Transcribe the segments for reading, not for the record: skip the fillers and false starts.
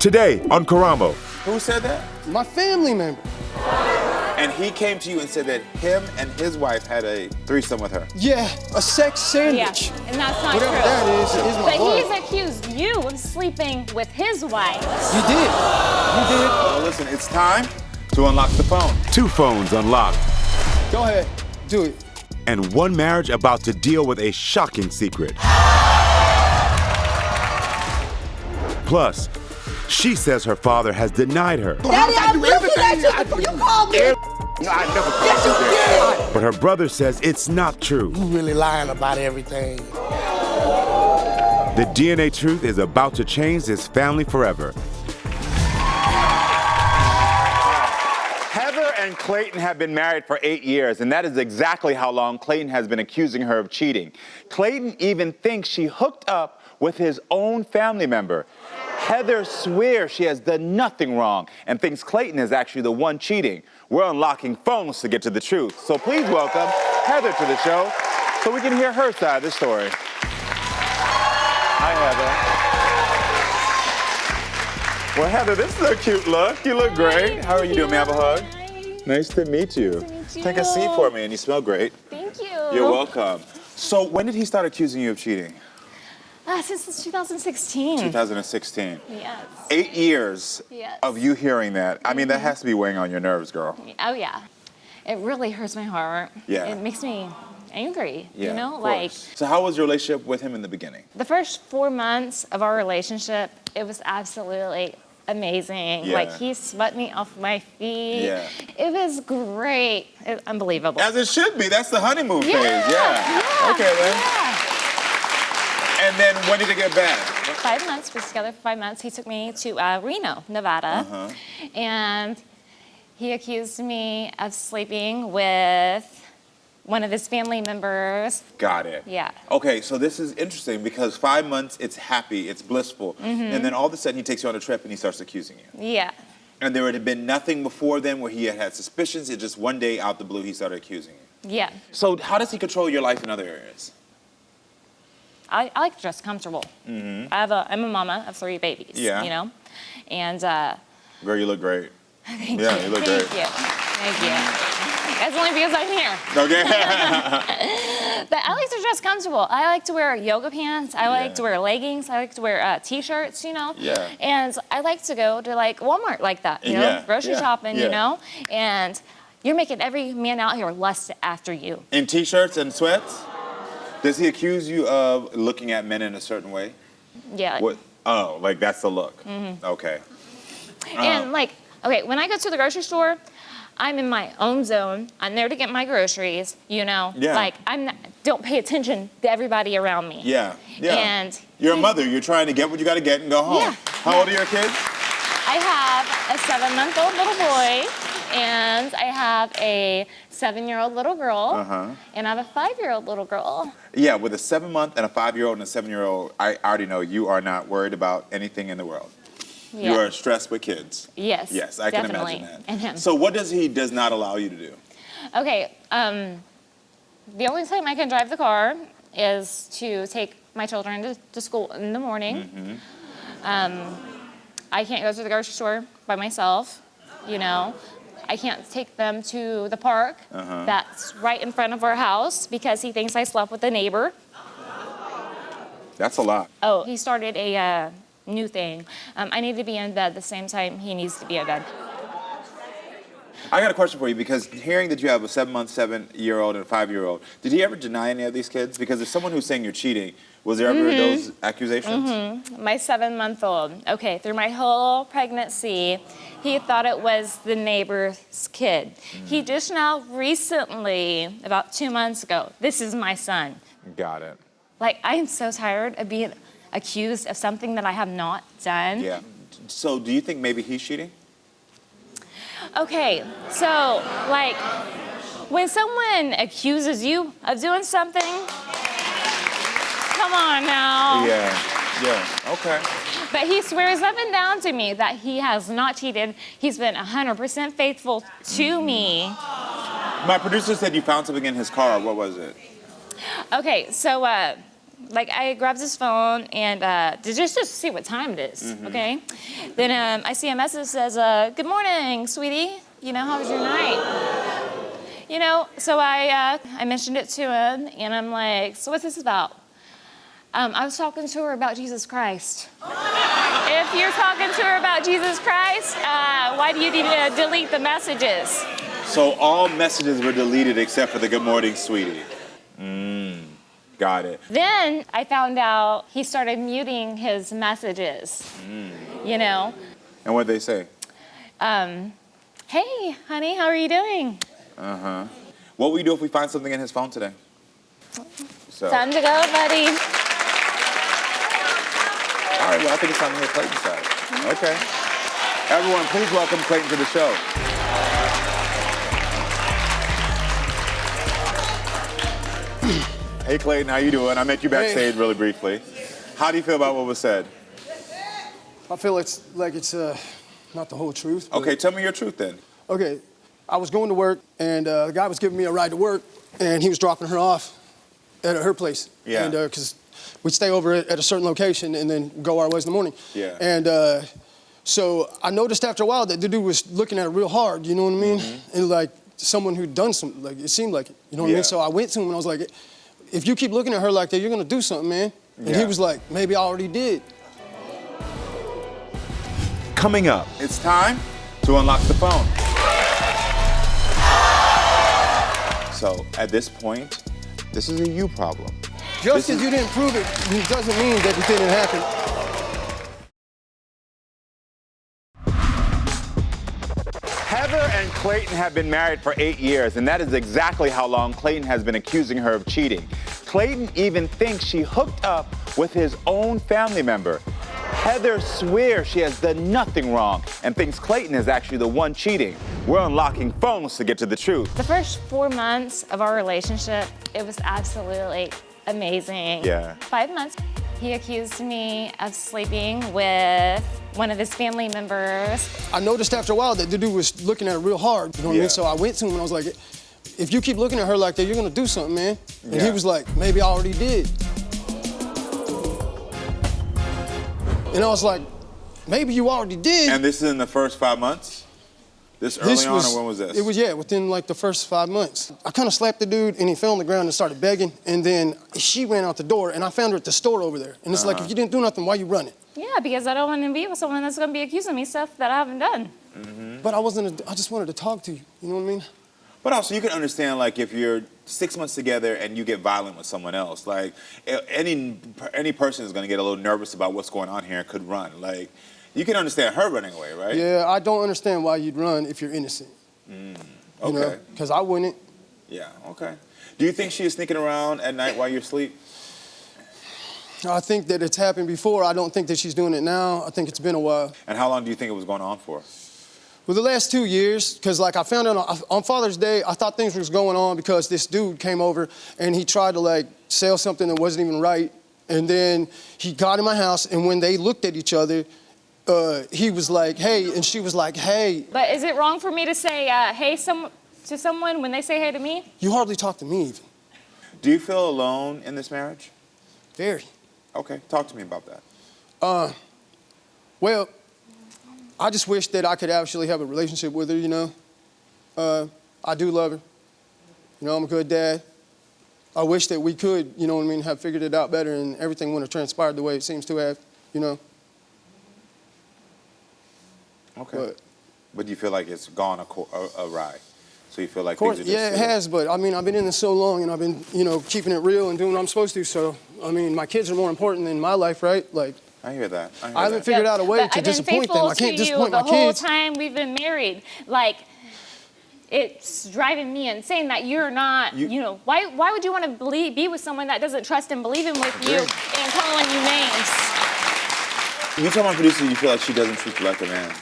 Today on Karamo. Who said that? My family member. And he came to you and said that him and his wife had a threesome with her. Yeah, a sex sandwich. Yeah, and that's not Whatever true. that is my But wife. he's accused you of sleeping with his wife. You did. You did. Well, listen, it's time to unlock the phone. 2 phones unlocked. Go ahead, do it. And 1 marriage about to deal with a shocking secret. Plus, she says her father has denied her. Daddy, I'm looking at you before you called me. No, I never Yes, you did. But her brother says it's not true. You really lying about everything. The DNA truth is about to change this family forever. Heather and Clayton have been married for 8 years, and that is exactly how long Clayton has been accusing her of cheating. Clayton even thinks she hooked up with his own family member. Heather swears she has done nothing wrong and thinks Clayton is actually the one cheating. We're unlocking phones to get to the truth. So please welcome Heather to the show so we can hear her side of the story. Hi, Heather. Well, Heather, this is a cute look. You look great. How are you doing? May I have a hug? Nice to meet you. Take a seat for me, and you smell great. Thank you. You're welcome. So when did he start accusing you of cheating? Since 2016. 2016. Yes. 8 years Yes. of you hearing that. I mean, that has to be weighing on your nerves, girl. Oh, yeah. It really hurts my heart. Yeah. It makes me angry, Yeah, you know? of Like, course. So how was your relationship with him in the beginning? the first 4 months of our relationship, it was absolutely amazing. Yeah. Like, he swept me off my feet. Yeah. It was great. Unbelievable. As it should be. That's the honeymoon phase. Yeah. Okay, then. Yeah. And then when did it get bad? 5 months. We were together for 5 months. He took me to Reno, Nevada, and he accused me of sleeping with one of his family members. Got it. Yeah. Okay, so this is interesting because 5 months, it's happy, it's blissful. And then all of a sudden he takes you on a trip and he starts accusing you. Yeah. And there had been nothing before then where he had suspicions. It just one day out the blue, he started accusing you. Yeah. So how does he control your life in other areas? I like to dress comfortable. I'm a mama of 3 babies. Yeah. You know, and Girl, you look great. thank Yeah, you. you look Thank great. you. Thank you. That's only because I'm here. Okay. But I like to dress comfortable. I like to wear yoga pants. I like to wear leggings. I like to wear t-shirts, you know? Yeah. And I like to go to like Walmart like that, you know? Yeah, Grocery yeah, shopping, yeah. you know? And you're making every man out here lust after you. In t-shirts and sweats? Does he accuse you of looking at men in a certain way? Yeah. What? Oh, like that's the look. Okay. And like, okay, when I go to the grocery store, I'm in my own zone. I'm there to get my groceries, you know? Yeah. Like, don't pay attention to everybody around me. Yeah. Yeah. And you're a mother. You're trying to get what you got to get and go home. Yeah. How old are your kids? I have a 7-month-old little boy, and I have a 7-year-old little girl, and I have a 5-year-old little girl. Yeah, with a 7-month and a 5-year-old and a 7-year-old, I already know you are not worried about anything in the world. Yeah. You are stressed with kids. Yes. Yes, I definitely. can imagine that. And him. So what does not allow you to do? Okay, the only time I can drive the car is to take my children to school in the morning. I can't go to the grocery store by myself, you know. I can't take them to the park that's right in front of our house because he thinks I slept with a neighbor. That's a lot. Oh, he started a new thing. I need to be in bed the same time he needs to be in bed. I got a question for you because hearing that you have a 7-month, 7-year-old, and a 5-year-old, did he ever deny any of these kids? Because if someone who's saying you're cheating, was there ever those accusations? My 7-month-old, okay, through my whole pregnancy, he thought it was the neighbor's kid. He just now recently, about 2 months ago, this is my son. Got it. Like, I am so tired of being accused of something that I have not done. Yeah. So do you think maybe he's cheating? Okay, so, like, when someone accuses you of doing something, come on now. Yeah, okay. But he swears up and down to me that he has not cheated. He's been 100% faithful to me. My producer said you found something in his car. What was it? Okay, so like I grabbed his phone and just to see what time it is, okay? Then I see a message that says, good morning, sweetie. You know, how was your night? You know, so I mentioned it to him and I'm like, so what's this about? I was talking to her about Jesus Christ. If you're talking to her about Jesus Christ, why do you need to delete the messages? So all messages were deleted except for the good morning, sweetie. Got it. Then I found out he started muting his messages, you know? And what'd they say? Hey, honey, how are you doing? What will we do if we find something in his phone today? So. Time to go, buddy. All right, well, I think it's time to hear Clayton's side. Okay. Everyone, please welcome Clayton to the show. Hey, Clayton, how you doing? I met you backstage really briefly. How do you feel about what was said? I feel it's not the whole truth. But, Okay, tell me your truth then. Okay, I was going to work, and the guy was giving me a ride to work, and he was dropping her off at her place. Yeah. And because we'd stay over at a certain location and then go our ways in the morning. Yeah. And so I noticed after a while that the dude was looking at her real hard, you know what I mean? And like someone who'd done something, like it seemed like it, you know what I mean? So I went to him and I was like, if you keep looking at her like that, you're gonna do something, man. And he was like, maybe I already did. Coming up, It's time to unlock the phone. So at this point, this is a you problem. Just because you didn't prove it, it doesn't mean that it didn't happen. Heather and Clayton have been married for 8 years, and that is exactly how long Clayton has been accusing her of cheating. Clayton even thinks she hooked up with his own family member. Heather swears she has done nothing wrong and thinks Clayton is actually the one cheating. We're unlocking phones to get to the truth. The first 4 months of our relationship, it was absolutely amazing. Yeah. 5 months, he accused me of sleeping with one of his family members. I noticed after a while that the dude was looking at her real hard, you know what I mean? So I went to him and I was like, if you keep looking at her like that, you're gonna do something, man. And he was like, maybe I already did. And I was like, maybe you already did. And this is in the first 5 months? This early on, or when was this? It was, within like the first 5 months. I kind of slapped the dude and he fell on the ground and started begging. And then she ran out the door and I found her at the store over there. And it's like, if you didn't do nothing, why you running? Yeah, because I don't want to be with someone that's going to be accusing me stuff that I haven't done. But I just wanted to talk to you, you know what I mean? But also, you can understand, like, if you're 6 months together and you get violent with someone else, like, any person is going to get a little nervous about what's going on here and could run. Like, you can understand her running away, right? Yeah, I don't understand why you'd run if you're innocent. Okay. Because I wouldn't. Yeah, okay. Do you think she is sneaking around at night while you're asleep? I think that it's happened before. I don't think that she's doing it now. I think it's been a while. And how long do you think it was going on for? Well, the last 2 years, because like I found out on Father's Day, I thought things was going on because this dude came over and he tried to like sell something that wasn't even right. And then he got in my house and when they looked at each other, he was like, hey, and she was like, hey. But is it wrong for me to say hey to someone when they say hey to me? You hardly talk to me even. Do you feel alone in this marriage? Very. Okay, talk to me about that. Well, I just wish that I could actually have a relationship with her, you know. I do love her. You know, I'm a good dad. I wish that we could, you know what I mean, have figured it out better and everything wouldn't have transpired the way it seems to have, you know. Okay. But you feel like it's gone awry? So you feel like Of course, things are just yeah, it has, but I mean, I've been in this so long and I've been, you know, keeping it real and doing what I'm supposed to, so, I mean, my kids are more important than my life, right? Like, I hear that. I haven't figured out a way to disappoint them. I can't disappoint my kids. The whole time we've been married, like, it's driving me insane that you're not, you know, why would you want to be with someone that doesn't trust and believe in with you and calling you names? You tell my producer you feel like she doesn't treat you like a man.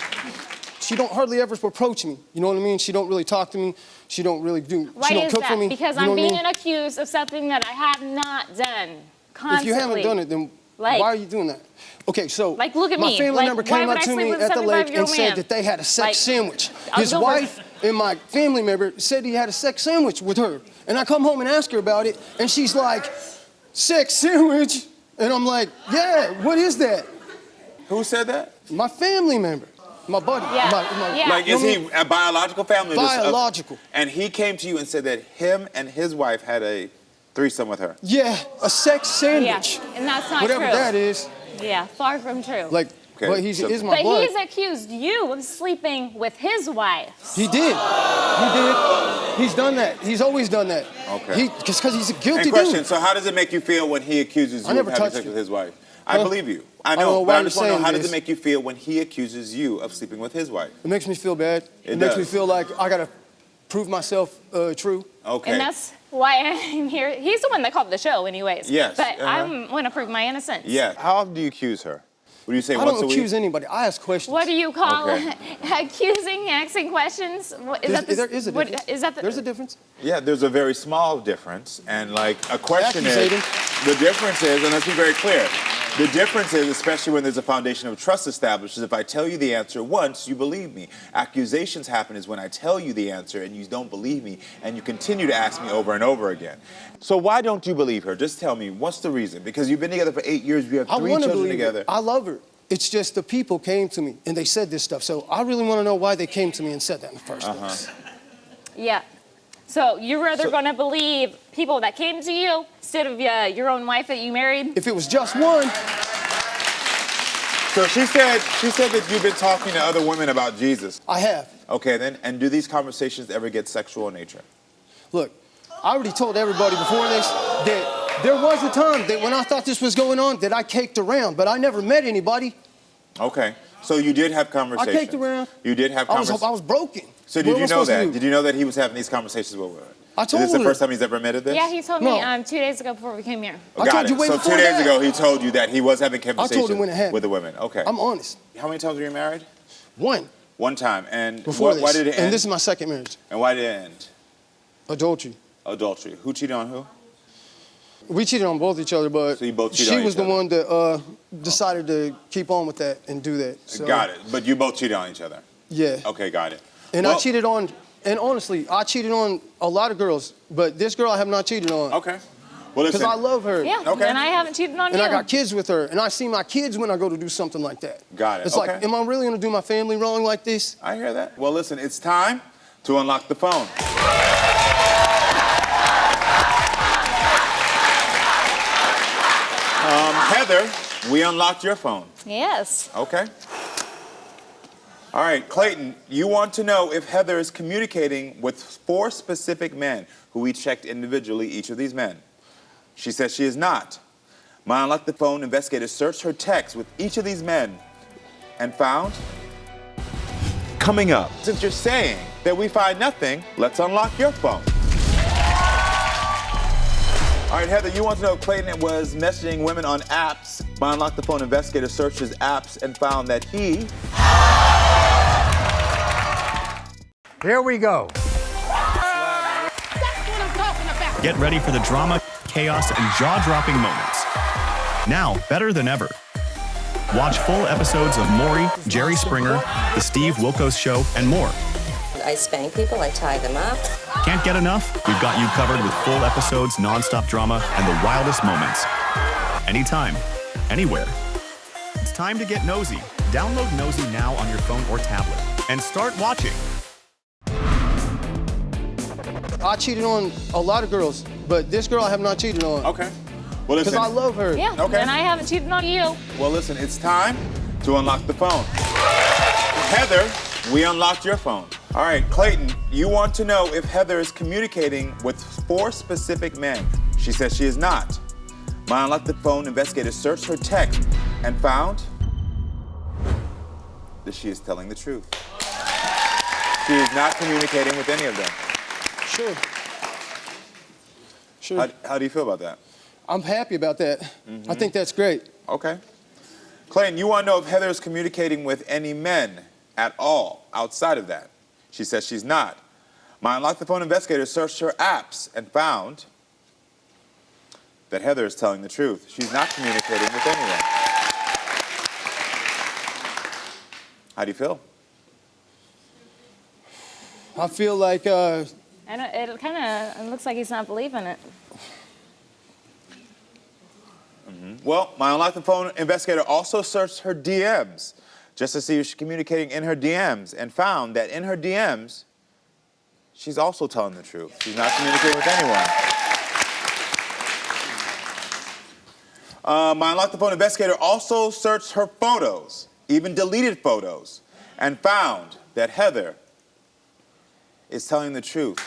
She don't hardly ever approach me. You know what I mean? She don't really talk to me. She don't really do. Why she don't is cook that? for me. Because you know I'm being what I mean? accused of something that I have not done constantly. If you haven't done it, then why are you doing that? Okay, so like, look at my me. family Like, member why came would up I to sleep me with a at the lake 75-year-old and said man? that they had a sex Like, sandwich. I'll His go wife for- and my family member said he had a sex sandwich with her. And I come home and ask her about it, and she's like, sex sandwich. And I'm like, yeah, what is that? Who said that? My family member, my buddy. Yeah. Yeah. Like, is he a biological family? Biological. And he came to you and said that him and his wife had a threesome with her. Yeah, a sex sandwich. Yeah, and that's not Whatever true. that is. Yeah, far from true. Like, Okay, but he is my But buddy. he's accused you of sleeping with his wife. He did. He did. He's done that. He's always done that. Okay. Because he's a guilty And question, dude. so how does it make you feel when he accuses you I never of having touched sex her. with his wife? I believe you. I don't know know, why but I you're just want to know, saying how does this. it make you feel when he accuses you of sleeping with his wife? It makes me feel bad. It makes does. me feel like I gotta prove myself true. Okay. And that's why I'm here. He's the one that called the show anyways. Yes, But I want to prove my innocence. Yeah. How often do you accuse her? What do you say, I once don't a week? accuse anybody. I ask questions. What do you call Okay. accusing, asking questions? There is a difference. Is that the, There's a difference. Yeah, there's a very small difference. And like a question is, Accusating. the difference is, and let's be very clear, the difference is, especially when there's a foundation of trust established, is if I tell you the answer once, you believe me. Accusations happen is when I tell you the answer and you don't believe me and you continue to ask me over and over again. So why don't you believe her? Just tell me, what's the reason? Because you've been together for 8 years, you have I 3 want to children believe together. it. I love her. It's just the people came to me and they said this stuff. So I really want to know why they came to me and said that in the first place. Yeah. So you're rather going to believe people that came to you instead of your own wife that you married? If it was just one, So she said that you've been talking to other women about Jesus. I have. Okay, then, and do these conversations ever get sexual in nature? Look, I already told everybody before this that there was a time that when I thought this was going on that I caked around, but I never met anybody. Okay, so you did have conversations. I caked around. You did have I was conversations. broken. So What did am you I know supposed to that? do? Did you know that he was having these conversations with women? I told Is this the her. first time he's ever admitted this? Yeah, he told No. me 2 days ago before we came here. I Got told it. you way so before 2 days that. ago he told you that he was having conversations when it happened. with the women. Okay. I'm honest. How many times were you married? One. One time. And Before why did it end? And this is my second marriage. And why did it end? Adultery. Adultery. Who cheated on who? We cheated on both each other, but So you both cheated she on was each the other. one that decided to keep on with that and do that. So, Got it. But you both cheated on each other. Yeah. Okay, got it. And I Well, cheated on, and honestly, I cheated on a lot of girls, but this girl I have not cheated on. Okay. Well, Because listen. I love her. Yeah, Okay. and I haven't cheated on And you. I got kids with her, and I see my kids when I go to do something like that. Got it, It's like, okay. am I really gonna do my family wrong like this? I hear that. Well, listen, it's time to unlock the phone. Heather, we unlocked your phone. Yes. Okay. All right, Clayton, you want to know if Heather is communicating with 4 specific men who we checked individually, each of these men. She says she is not. My Unlock the Phone investigators searched her text with each of these men and found... Coming up, since you're saying that we find nothing, let's unlock your phone. All right, Heather, you want to know if Clayton was messaging women on apps. My Unlock the Phone investigator searched his apps and found that he... Here we go. Get ready for the drama, chaos, and jaw-dropping moments. Now, better than ever. Watch full episodes of Maury, Jerry Springer, The Steve Wilkos Show, and more. I spank people, I tie them up. Can't get enough? We've got you covered with full episodes, non-stop drama, and the wildest moments. Anytime, anywhere. It's time to get nosy. Download Nosey Now on your phone or tablet and start watching. I cheated on a lot of girls, but this girl I have not cheated on. Okay. Well, Because listen. I love her. Yeah, Okay. and I haven't cheated on you. Well, listen, it's time to unlock the phone. Heather, we unlocked your phone. All right, Clayton, you want to know if Heather is communicating with 4 specific men. She says she is not. My Unlock the Phone investigators searched her text and found that she is telling the truth. She is not communicating with any of them. Sure. Sure. How do you feel about that? I'm happy about that. I think that's great. Okay. Clayton, you want to know if Heather is communicating with any men at all outside of that. She says she's not. My Unlock the Phone investigator searched her apps and found that Heather is telling the truth. She's not communicating with anyone. How do you feel? I feel like, And it kind of looks like he's not believing it. Well, my Unlock the Phone investigator also searched her DMs just to see if she's communicating in her DMs and found that in her DMs, she's also telling the truth. She's not communicating with anyone. My Unlock the Phone investigator also searched her photos, even deleted photos, and found that Heather is telling the truth.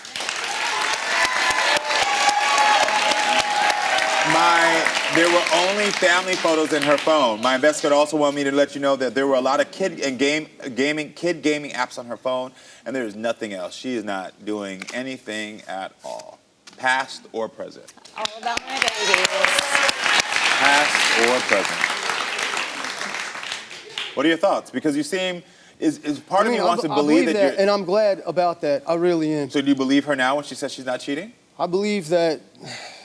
There were only family photos in her phone. My investigator also wanted me to let you know that there were a lot of kid gaming apps on her phone, and there is nothing else. She is not doing anything at all, past or present. All about my babies. Past or present. What are your thoughts? Because you seem, is part of you wants to believe that you're... And I'm glad about that. I really am. So do you believe her now when she says she's not cheating? I believe that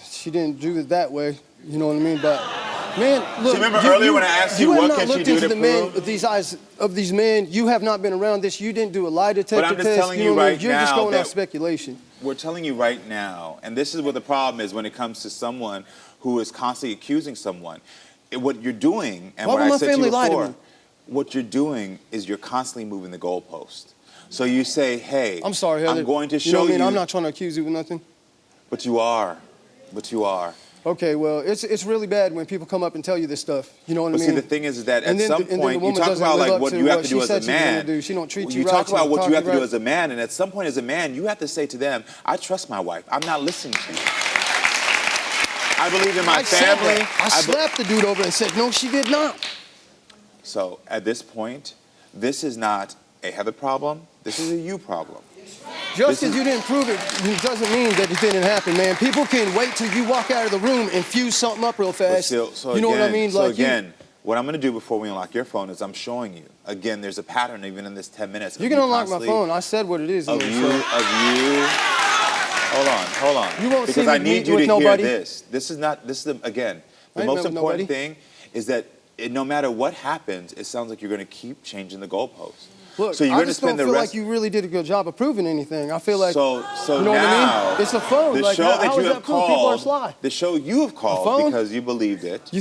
she didn't do it that way. You know what I mean? But, man, look. So remember earlier when I asked you what can she do to prove? Of these men, you have not been around this. You didn't do a lie detector test. But I'm just telling you right now. You're just going off speculation. We're telling you right now, and this is what the problem is when it comes to someone who is constantly accusing someone. What you're doing, and what I said to you before, what you're doing is you're constantly moving the goalpost. So you say, hey, I'm sorry, Heather. I'm going to show you. Know what I mean? you. I'm not trying to accuse you of nothing. But you are. But you are. Okay, well, it's really bad when people come up and tell you this stuff. You know what I mean? See, the thing is that at some point, you talk about like what you have to do as a man. She don't treat you You right. talk about what you have to do as a man, and at some point as a man, you have to say to them, I trust my wife. I'm not listening to you. I believe in my family. I slapped the dude over and said, no, she did not. So at this point, this is not a Heather problem. This is a you problem. Just because you didn't prove it doesn't mean that it didn't happen, man. People can wait till you walk out of the room and fuse something up real fast. You know what I mean? So again, what I'm going to do before we unlock your phone is I'm showing you. Again, there's a pattern even in this 10 minutes. You can unlock my phone. I said what it is. Of you. Hold on. You won't because see me I need you with to nobody. hear this. Again, the most important thing is that no matter what happens, it sounds like you're going to keep changing the goalposts. Look, so you're I just don't feel like you really did a good job of proving anything. I feel like, you know what I mean? It's a phone. The like, show that you have called, people are sly. the show you have called because you believed it.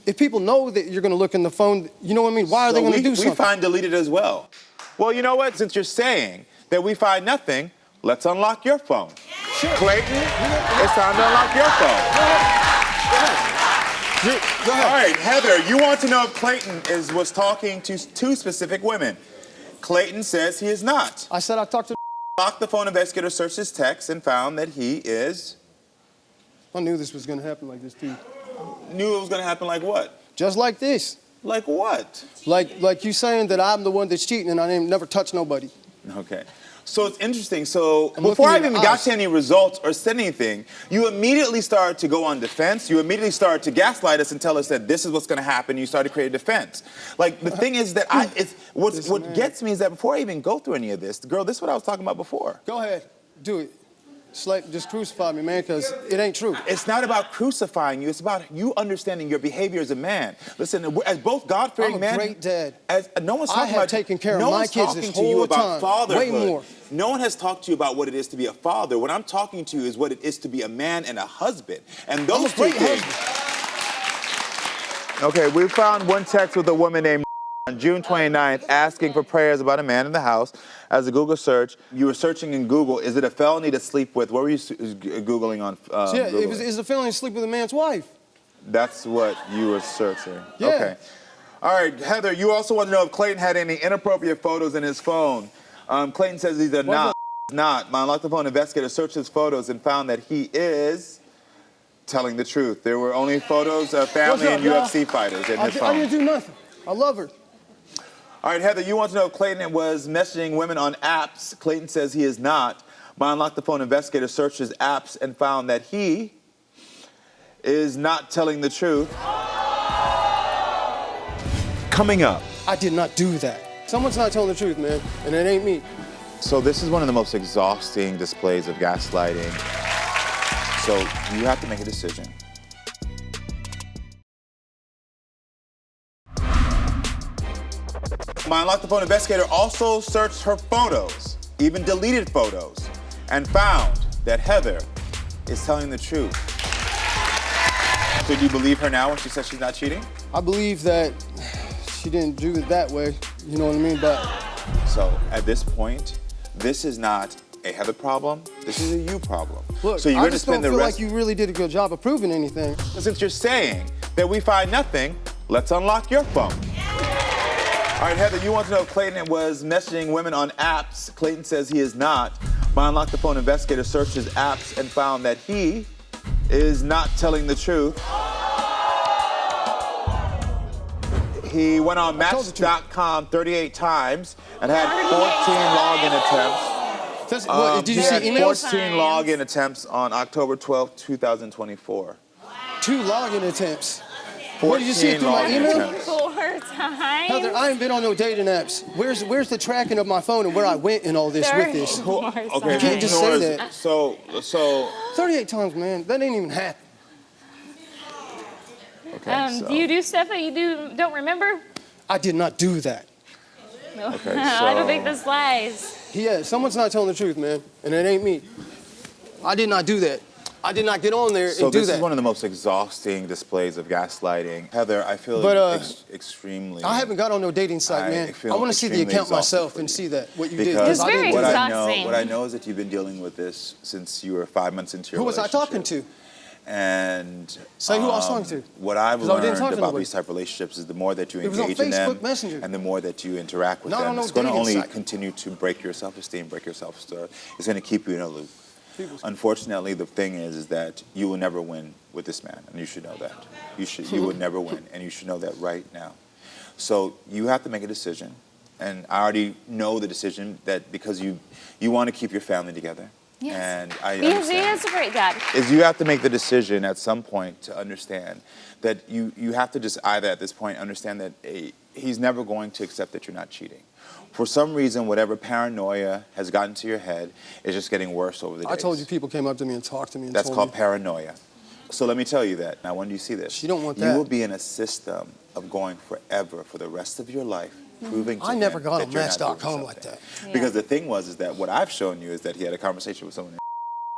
If people know that you're going to look in the phone, you know what I mean? Why are they going to do something? We find deleted as well. Well, you know what? Since you're saying that we find nothing, let's unlock your phone. Sure. Clayton, it's time to unlock your phone. Go ahead. All right, Heather, you want to know if Clayton was talking to two specific women. Clayton says he is not. I said I talked to... Unlock the Phone investigator searched his text and found that he is... I knew this was going to happen like this, too. Knew it was going to happen like what? Just like this. Like what? Like you saying that I'm the one that's cheating and I never touched nobody. Okay. So it's interesting. So before I even got to any results or said anything, you immediately started to go on defense. You immediately started to gaslight us and tell us that this is what's going to happen. You started to create a defense. Like the thing is that what gets me is that before I even go through any of this, girl, this is what I was talking about before. Go ahead, do it. Just crucify me, man, because it ain't true. It's not about crucifying you. It's about you understanding your behavior as a man. Listen, as both God-fearing men... I'm a great dad. No one's talking about... taken care of my kids this whole time. Fatherhood. Way more. No one has talked to you about what it is to be a father. What I'm talking to you is what it is to be a man and a husband. And those two things... Okay, we found one text with a woman named on June 29th asking for prayers about a man in the house. As a Google search, you were searching in Google, is it a felony to sleep with? What were you Googling on Google? It's a felony to sleep with a man's wife. That's what you were searching. Yeah. Okay. All right, Heather, you also want to know if Clayton had any inappropriate photos in his phone. Clayton says these are not. My Unlock the Phone investigator searched his photos and found that he is telling the truth. There were only photos of family and UFC fighters in his phone. I didn't do nothing. I love her. All right, Heather, you want to know if Clayton was messaging women on apps. Clayton says he is not. My Unlock the Phone investigator searched his apps and found that he is not telling the truth. Coming up. I did not do that. Someone's not telling the truth, man, and it ain't me. So this is one of the most exhausting displays of gaslighting. So you have to make a decision. My Unlock the Phone investigator also searched her photos, even deleted photos, and found that Heather is telling the truth. So do you believe her now when she says she's not cheating? I believe that she didn't do it that way. You know what I mean? But so at this point, this is not a Heather problem. This is a you problem. look, so you're I going to just spend don't the feel rest. like you really did a good job of proving anything. Since you're saying that we find nothing, let's unlock your phone. All right, Heather, you want to know if Clayton was messaging women on apps. Clayton says he is not. My Unlock the Phone investigator searched his apps and found that he is not telling the truth. He went on Match.com 38 times and had 14 login attempts. What, did you see emails? 14 login attempts on October 12th, 2024. 2 login attempts. What, did you see it through my email? 4 times. Heather, I ain't been on no dating apps. Where's the tracking of my phone and where I went and all this with this? Okay, You can't just say that. So 38 times, man. That ain't even happen. okay. Do you do stuff that you don't remember? I did not do that. No. Okay, I don't so- think this lies. Yeah, someone's not telling the truth, man. And it ain't me. I did not do that. I did not get on there So and do this that. is one of the most exhausting displays of gaslighting. Heather, I feel extremely. I haven't got on no dating site, man. I want to see the account myself and see that, what you did. Because It's very what exhausting. I know is that you've been dealing with this since you were 5 months into your Who was I relationship. talking to? And Say who I was talking to. What I've 'Cause I didn't learned talk to about nobody. these type of relationships is the more that you It was on engage in them Facebook Messenger. and the more that you interact with Not them, on no it's going to dating only site. continue to break your self-esteem, break your self-esteem. It's going to keep you in a loop. Unfortunately, the thing is that you will never win with this man, and you should know that. You would never win, and you should know that right now. So you have to make a decision, and I already know the decision that because you want to keep your family together. Yes. And I Because he understand. is a great dad. Is you have to make the decision at some point to understand that you have to just either at this point understand that he's never going to accept that you're not cheating. For some reason, whatever paranoia has gotten to your head is just getting worse over the days. I told you people came up to me and talked to me and That's told called me. paranoia. So let me tell you that. Now, when do you see this? You don't want You that. will be in a system of going forever for the rest of your life, proving to I never him got that on you're not doing Match.com like something. that. Because the thing is that what I've shown you is that he had a conversation with someone.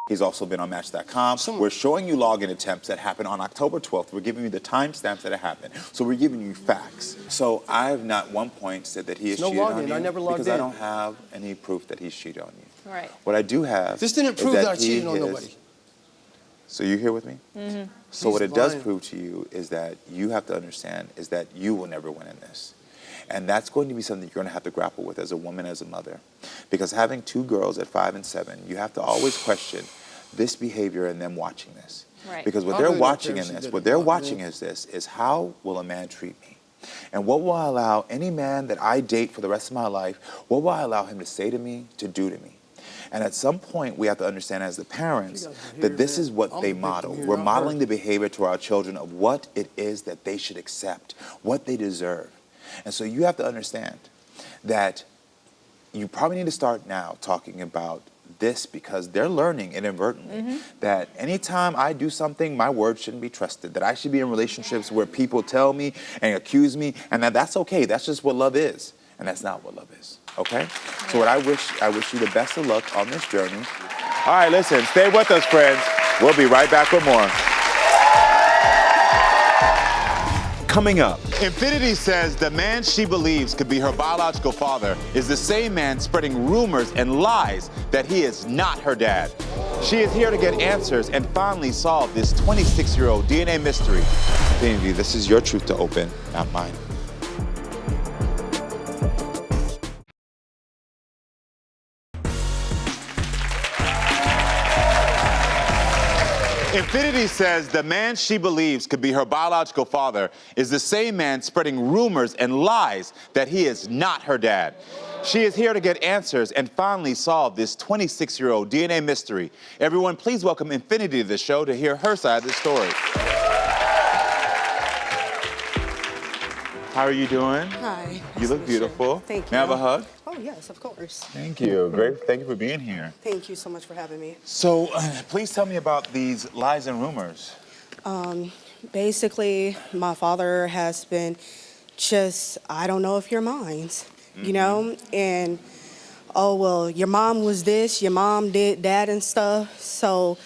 He's also been on Match.com. We're showing you login attempts that happened on October 12th. We're giving you the timestamps that it happened. So we're giving you facts. So I have not one point said that he has No cheated on login. you I never logged because in. I don't have any proof that he's cheated on you. Right. What I do have This didn't is prove that I he cheated on is- nobody. So you here with me? Mm-hmm. So what He's it does lying. prove to you is that you have to understand is that you will never win in this. And that's going to be something you're going to have to grapple with as a woman, as a mother. Because having 2 girls at 5 and 7, you have to always question this behavior and them watching this. Right. Because what I they're really don't watching care in if she this, did what it they're or not, watching man. is this, is how will a man treat me? And what will I allow any man that I date for the rest of my life, what will I allow him to say to me, to do to me? And at some point, we have to understand as the parents that this is what they model. We're modeling the behavior to our children of what it is that they should accept, what they deserve. And so you have to understand that you probably need to start now talking about this because they're learning inadvertently that anytime I do something, my word shouldn't be trusted, that I should be in relationships where people tell me and accuse me, and that's okay. That's just what love is. And that's not what love is, okay? So what I wish you the best of luck on this journey. All right, listen, stay with us, friends. We'll be right back with more. Coming up, Infiniti says the man she believes could be her biological father is the same man spreading rumors and lies that he is not her dad. She is here to get answers and finally solve this 26-year-old DNA mystery. Infiniti, this is your truth to open, not mine. Infiniti says the man she believes could be her biological father is the same man spreading rumors and lies that he is not her dad. She is here to get answers and finally solve this 26-year-old DNA mystery. Everyone, please welcome Infiniti to the show to hear her side of the story. How are you doing? Hi. You look beautiful. Thank you. May I have a hug? Oh, yes, of course. Thank you. Great. Thank you for being here. Thank you so much for having me. So, please tell me about these lies and rumors. Basically, my father has been just, I don't know if you're mine, you know? And, oh, well, your mom was this, your mom did that and stuff. So,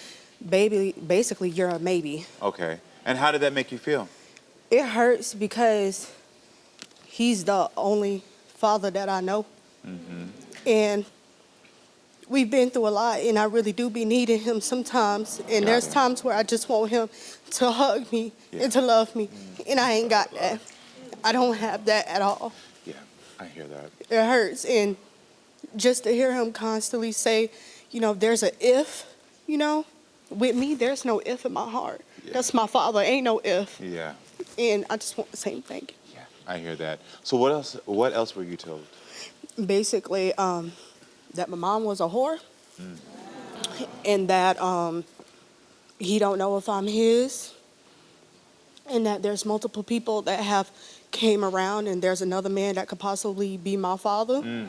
basically, you're a maybe. Okay. And how did that make you feel? It hurts because he's the only father that I know. And we've been through a lot, and I really do be needing him sometimes. And there's times where I just want him to hug me and to love me, and I ain't got that. I don't have that at all. Yeah, I hear that. It hurts, and just to hear him constantly say, you know, there's an if, you know, with me, there's no if in my heart. That's my father, ain't no if. Yeah. And I just want the same thing. Yeah, I hear that. So what else were you told? Basically, that my mom was a whore, and that he don't know if I'm his, and that there's multiple people that have came around, and there's another man that could possibly be my father.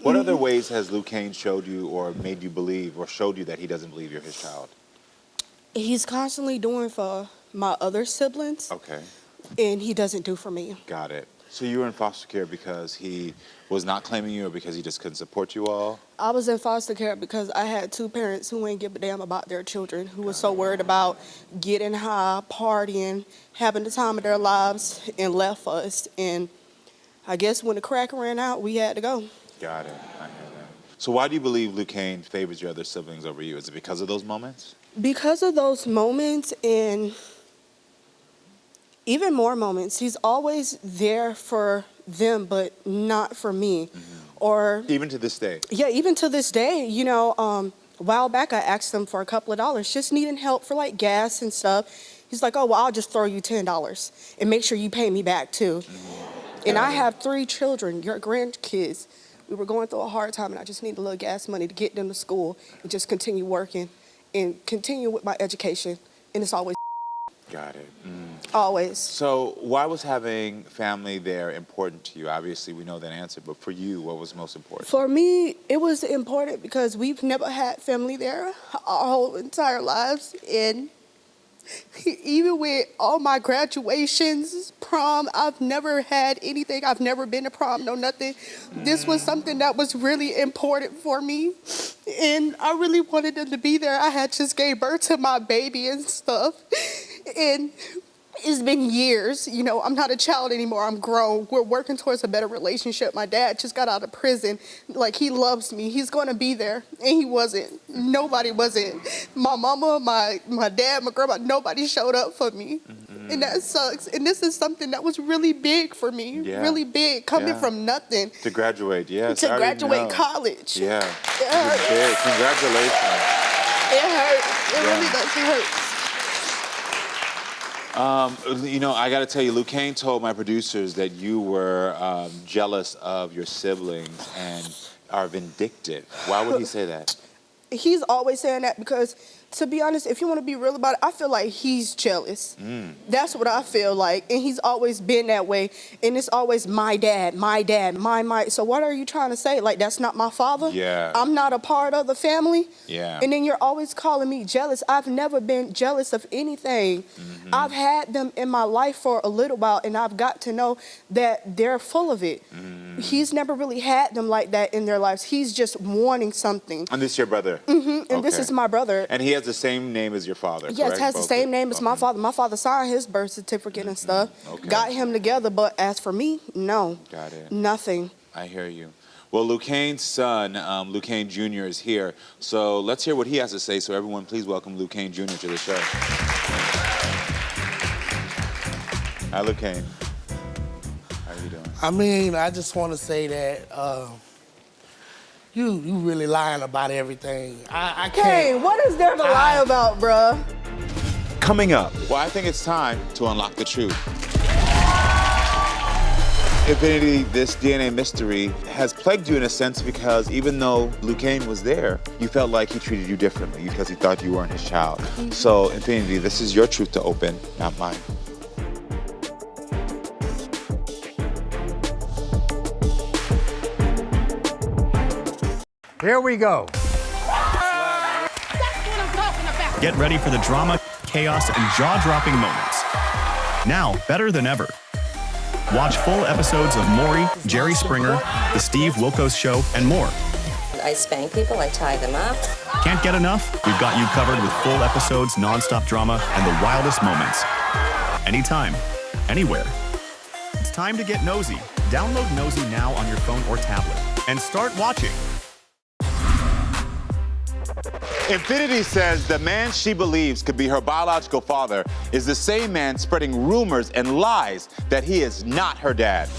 What other ways has Lucane showed you or made you believe or showed you that he doesn't believe you're his child? He's constantly doing for my other siblings, Okay, and he doesn't do for me. got it. So you were in foster care because he was not claiming you or because he just couldn't support you all? I was in foster care because I had two parents who ain't give a damn about their children, who was so worried about getting high, partying, having the time of their lives, and left us. And I guess when the crack ran out, we had to go. Got it, I hear that. So why do you believe Lucane favors your other siblings over you? Is it because of those moments? Because of those moments and even more moments, he's always there for them, but not for me. Or Even to this day? yeah, even to this day, you know, a while back I asked him for a couple of dollars, just needing help for like gas and stuff. He's like, oh, well, I'll just throw you $10 and make sure you pay me back too. And I have 3 children, your grandkids. We were going through a hard time, and I just need a little gas money to get them to school and just continue working and continue with my education. And it's always Got it. always. So why was having family there important to you? Obviously, we know that answer, but for you, what was most important? For me, it was important because we've never had family there our whole entire lives. And even with all my graduations, prom, I've never had anything. I've never been to prom, no nothing. This was something that was really important for me. And I really wanted them to be there. I had just gave birth to my baby and stuff. And it's been years, you know, I'm not a child anymore, I'm grown. We're working towards a better relationship. My dad just got out of prison. Like, he loves me. He's gonna be there. And he wasn't. Nobody wasn't. My mama, my dad, my grandma, nobody showed up for me. And that sucks. And this is something that was really big for me. Really big, coming from nothing. To graduate, yes. To graduate college. Yeah. It hurts. Big. Congratulations. It hurts. It really does. It hurts. You know, I got to tell you, Lucane told my producers that you were jealous of your siblings and are vindictive. Why would he say that? He's always saying that because, to be honest, if you want to be real about it, I feel like he's jealous. That's what I feel like. And he's always been that way. And it's always my dad, my. So what are you trying to say? Like, that's not my father? Yeah. I'm not a part of the family? Yeah. And then you're always calling me jealous. I've never been jealous of anything. I've had them in my life for a little while, and I've got to know that they're full of it. He's never really had them like that in their lives. He's just wanting something. And this is your brother? And this is my brother. And he has the same name as your father, Yes, correct? has the same name as my father. My father signed his birth certificate and stuff. Got him together, but as for me, no. Got it. Nothing. I hear you. Well, Lucane's son, Lucane Jr. is here. So let's hear what he has to say. So everyone, please welcome Lucane Jr. to the show. Hi, Lucane. How are you doing? I mean, I just want to say that you really lying about everything. I can't. Hey, what is there to lie about, bruh? Coming up. Well, I think it's time to unlock the truth. Infiniti, this DNA mystery has plagued you in a sense because even though Lucane was there, you felt like he treated you differently because he thought you weren't his child. So, Infiniti, this is your truth to open, not mine. Here we go. Get ready for the drama, chaos, and jaw-dropping moments. Now, better than ever. Watch full episodes of Maury, Jerry Springer, The Steve Wilkos Show, and more. I spank people, I tie them up. Can't get enough? We've got you covered with full episodes, non-stop drama, and the wildest moments. Anytime, anywhere. It's time to get nosy. Download Nosy now on your phone or tablet and start watching. Infiniti says the man she believes could be her biological father is the same man spreading rumors and lies that he is not her dad.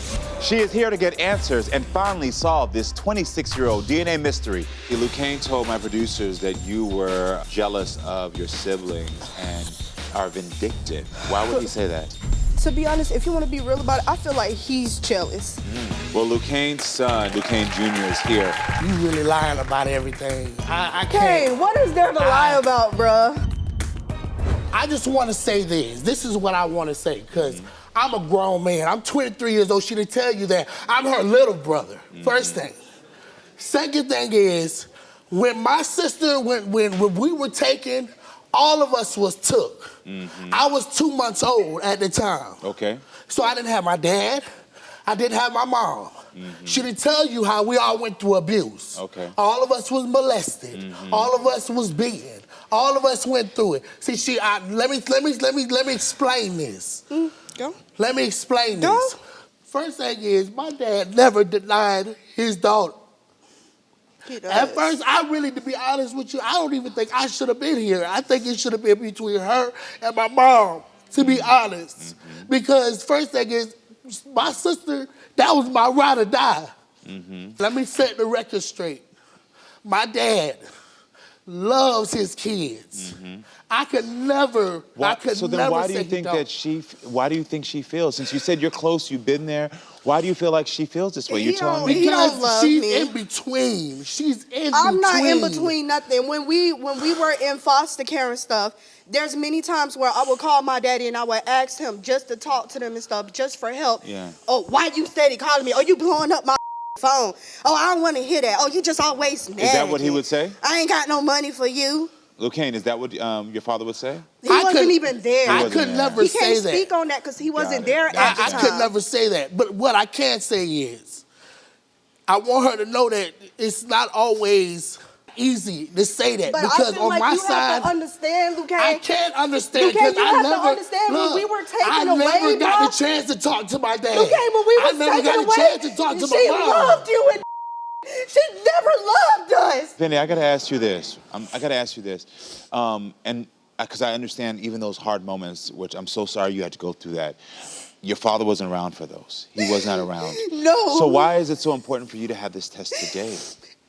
She is here to get answers and finally solve this 26-year-old DNA mystery. Lucane told my producers that you were jealous of your siblings and are vindictive. Why would he say that? To be honest, if you want to be real about it, I feel like he's jealous. Well, Lucane's son, Lucane Jr. is here. You really lying about everything. I can't. Hey, what is there to lie about, bruh? I just want to say this. This is what I want to say, because I'm a grown man. I'm 23 years old. She didn't tell you that. I'm her little brother, first thing. Second thing is, when my sister, when we were taken, all of us was took. I was 2 months old at the time. Okay. So I didn't have my dad. I didn't have my mom. She didn't tell you how we all went through abuse. Okay. All of us was molested. All of us was beaten. All of us went through it. See, let me explain this. Go. Let me explain Go. this. First thing is, my dad never denied his daughter. At first, I really, to be honest with you, I don't even think I should have been here. I think it should have been between her and my mom, to be honest. Because first thing is, my sister, that was my ride or die. Let me set the record straight. My dad loves his kids. I could never, So then why do you think that why do you think she feels? Since you said you're close, you've been there, why do you feel like she feels this way? You're telling me. He don't love she's me. in between. She's in between. I'm not in between nothing. When we were in foster care and stuff, there's many times where I would call my daddy and I would ask him just to talk to them and stuff, just for help. Yeah. Oh, why you steady calling me? Oh, you blowing up my phone. Oh, I don't want to hear that. Oh, you just always nagging. Is that what he would say? I ain't got no money for you. Lucane, is that what your father would say? He wasn't even there. I could never say that. He can't speak on that because he wasn't there at the time. I could never say that. But what I can say is, I want her to know that it's not always easy to say that. But because I feel on like my you side, have to understand, Lucane. I can't understand Lucane, because you I have never to understand when we were taken away, I never got bro. the chance to talk to my dad. Lucane, when we were I never taken got away, a chance to talk to my she mom. loved you and she never loved us. Penny, I gotta ask you this. And because I understand even those hard moments, which I'm so sorry you had to go through that. Your father wasn't around for those. He was not around. No. So why is it so important for you to have this test today?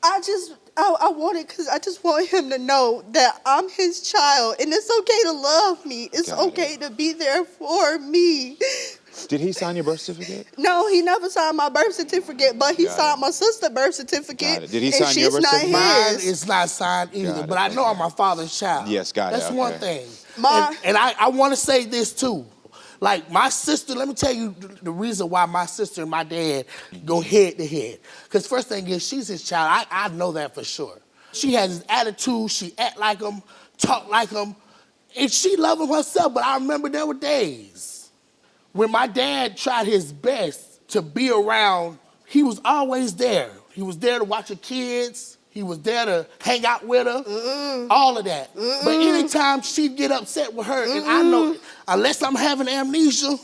I want it because I just want him to know that I'm his child and it's okay to love me. It's okay to be there for me. Did he sign your birth certificate? No, he never signed my birth certificate, but he signed my sister's birth certificate. Did he sign your birth certificate? Mine is not signed either, but I know I'm my father's child. Yes, got it. That's one thing. My- And I want to say this too. Like my sister, let me tell you the reason why my sister and my dad go head to head. Because first thing is, she's his child. I know that for sure. She has his attitude. She act like him, talk like him. And she love him herself, but I remember there were days when my dad tried his best to be around. He was always there. He was there to watch the kids. He was there to hang out with her, all of that. But anytime she'd get upset with her, and I know, unless I'm having amnesia,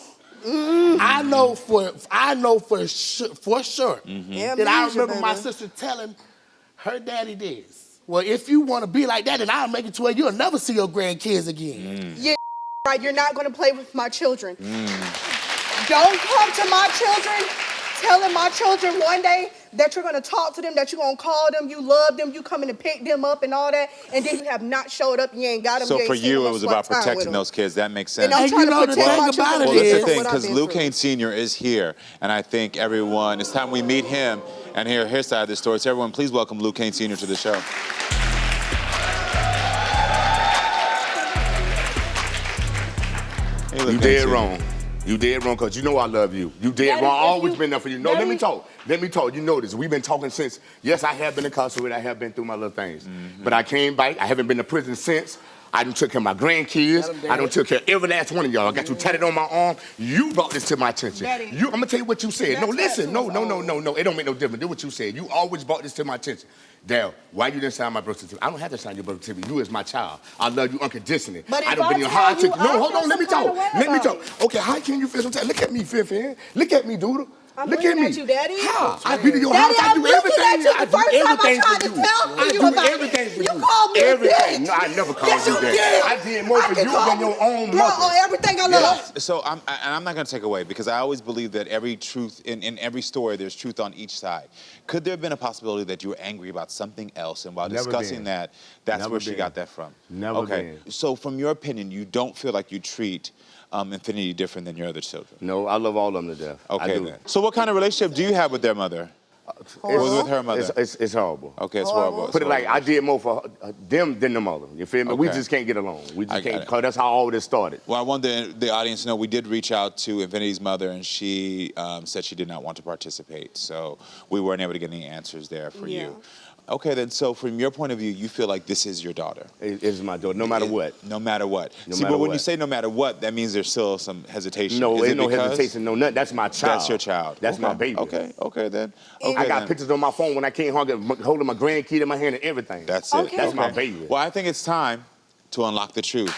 I know for sure that I remember my sister telling her daddy this. Well, if you want to be like that, then I'll make it to where you'll never see your grandkids again. Yeah, right. You're not going to play with my children. Don't come to my children telling my children one day that you're going to talk to them, that you're going to call them, you love them, you coming to pick them up and all that, and then you have not showed up, you ain't got them. So for you, it was about protecting those kids. That makes sense. And I'm trying to protect my children. Well, that's the thing, because Lucane Sr. is here, and I think everyone, it's time we meet him and hear his side of the story. So everyone, please welcome Lucane Sr. to the show. Hey, you dead wrong. You dead wrong, because you know I love you. You dead wrong. Always been there for you. No, let me talk. Let me talk. You know this. We've been talking since, yes, I have been incarcerated. I have been through my little things. But I came back. I haven't been to prison since. I done took care of my grandkids. I done took care of every last one of y'all. I got you tatted on my arm. You brought this to my attention. Daddy. I'm gonna tell you what you said. No, listen. No. It don't make no difference. Do what you said. You always brought this to my attention. Dale, why you didn't sign my birth certificate? I don't have to sign your birth certificate. You is my child. I love you unconditionally. But if I don't been your heart. you, No, hold on. Let me talk. Let me about talk. Okay, how can you feel sometimes? Look at me, Fifi. Look at me, Doodle. I'm Look at looking me. at you, Daddy. How? I be to your Daddy, house. I I'm do looking everything. at you. I The do first time I everything tried for to you. tell I you do about everything it. for You you. called me a Everything. bitch. No, I never called Yes, you you that. did. I did more for can you call than me your own girl mother. on everything I love. So I'm not going to take away, because I always believe that every truth, in every story, there's truth on each side. Could there have been a possibility that you were angry about something else, and while Never discussing been. that, that's Never where she been. got that from? Never Okay. been. So from your opinion, you don't feel like you treat Infiniti different than your other children? No, I love all of them to death. I Okay, do. then. So what kind of relationship do you have with their mother? With her mother? It's horrible. Okay, it's horrible. Put it like I did more for them than the mother. You feel me? We Okay. just can't get along. We just I got can't, it. because that's how all this started. Well, I want the audience to know we did reach out to Infiniti's mother, and she said she did not want to participate. So we weren't able to get any answers there for you. Okay, then, so from your point of view, you feel like this is your daughter? It is my daughter, no matter what. No matter what. No See, matter but when what. you say no matter what, that means there's still some hesitation. No, Is ain't it no because hesitation, no nothing. That's my child. That's your child. That's Okay. my baby. Okay, then. Okay, I got then. pictures on my phone when I came home, holding my grandkid in my hand and everything. That's it. That's my baby. Well, I think it's time to unlock the truth.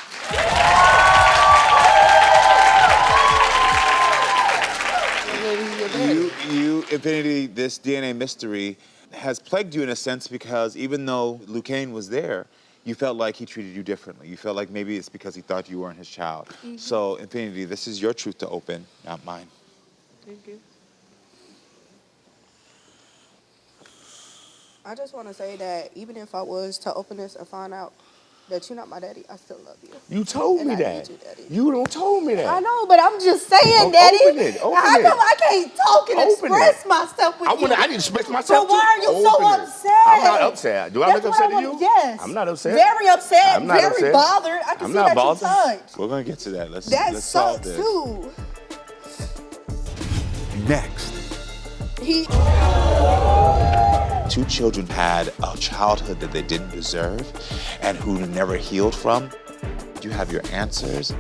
You, Infiniti, this DNA mystery has plagued you in a sense, because even though Lucane was there, you felt like he treated you differently. You felt like maybe it's because he thought you weren't his child. So, Infiniti, this is your truth to open, not mine. Thank you. I just want to say that even if I was to open this and find out that you're not my daddy, I still love you. You told me I that. need you, Daddy. You don't told me that. I know, but I'm just saying, Daddy. Open it. Open How it. come I can't talk and Open express it. myself with you? I need to express myself But why too. are you so Open it. upset? I'm not upset. Do I look That's what upset to you? Yes. I'm not upset. Very upset. I'm not very upset. bothered. I can I'm see not that bothered. you touched. We're going to get to that. That let's solve sucks this. too. Next. Two children had a childhood that they didn't deserve and who never healed from. You have your answers.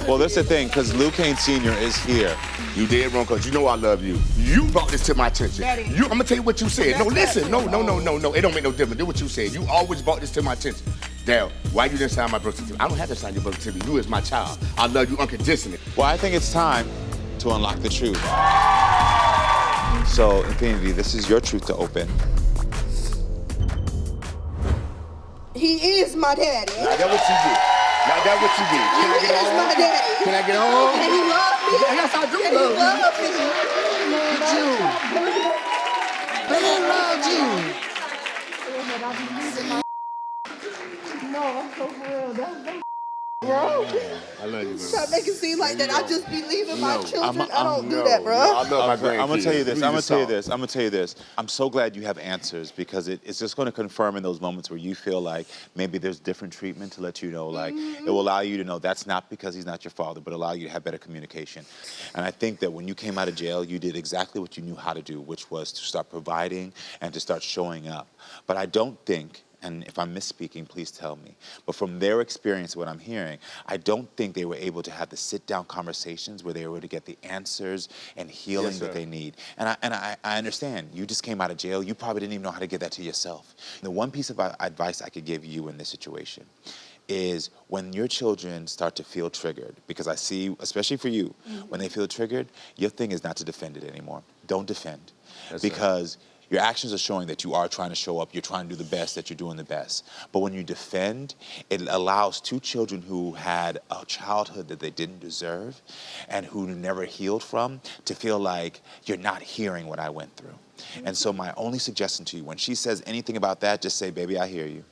Well, that's the thing, because Lucane Sr. is here. You did wrong, because you know I love you. You brought this to my attention. Daddy. I'm going to tell you what you said. No, listen. No. It don't make no difference. Do what you said. You always brought this to my attention. Dale, why you didn't sign my birth certificate? I don't have to sign your birth certificate. You is my child. I love you unconditionally. Well, I think it's time to unlock the truth. So, Infiniti, this is your truth to open. He is my daddy. Now, that's what you did. Now, that's what you did. Can I He get is on? my daddy. Can I get on? And he loves me. Yes, I do And love he you. loves me. Look at you. They love you. No, I'm so for real. That's bro. I love you, bro. Try to make it seem like that. I just be leaving my children. I don't do No, that, bro. no, I love my grandkids. I'm gonna tell you this. We I'm gonna just tell you talk. this. I'm gonna tell you this. I'm so glad you have answers, because it's just gonna confirm in those moments where you feel like maybe there's different treatment, to let you know, like it will allow you to know that's not because he's not your father, but allow you to have better communication. And I think that when you came out of jail, you did exactly what you knew how to do, which was to start providing and to start showing up. But I don't think, and if I'm misspeaking, please tell me, but from their experience, what I'm hearing, I don't think they were able to have the sit-down conversations where they were able to get the answers and healing that they need. And I understand, you just came out of jail, you probably didn't even know how to get that to yourself. The one piece of advice I could give you in this situation is when your children start to feel triggered, because I see, especially for you, when they feel triggered, your thing is not to defend it anymore. Don't defend. Because your actions are showing that you are trying to show up, you're trying to do the best, that you're doing the best. But when you defend, it allows two children who had a childhood that they didn't deserve and who never healed from to feel like you're not hearing what I went through. And so my only suggestion to you, when she says anything about that, just say, baby, I hear you.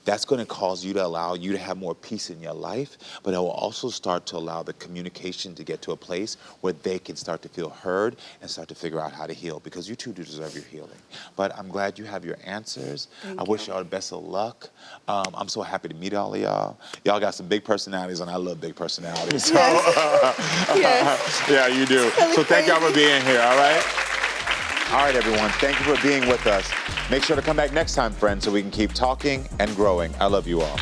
That's going to cause you to allow you to have more peace in your life, but it will also start to allow the communication to get to a place where they can start to feel heard and start to figure out how to heal, because you two do deserve your healing. But I'm glad you have your answers. I wish y'all the best of luck. I'm so happy to meet all of y'all. Y'all got some big personalities, and I love big personalities. So, yeah, you do. So thank y'all for being here, all right? All right, everyone, thank you for being with us. Make sure to come back next time, friends, so we can keep talking and growing. I love you all.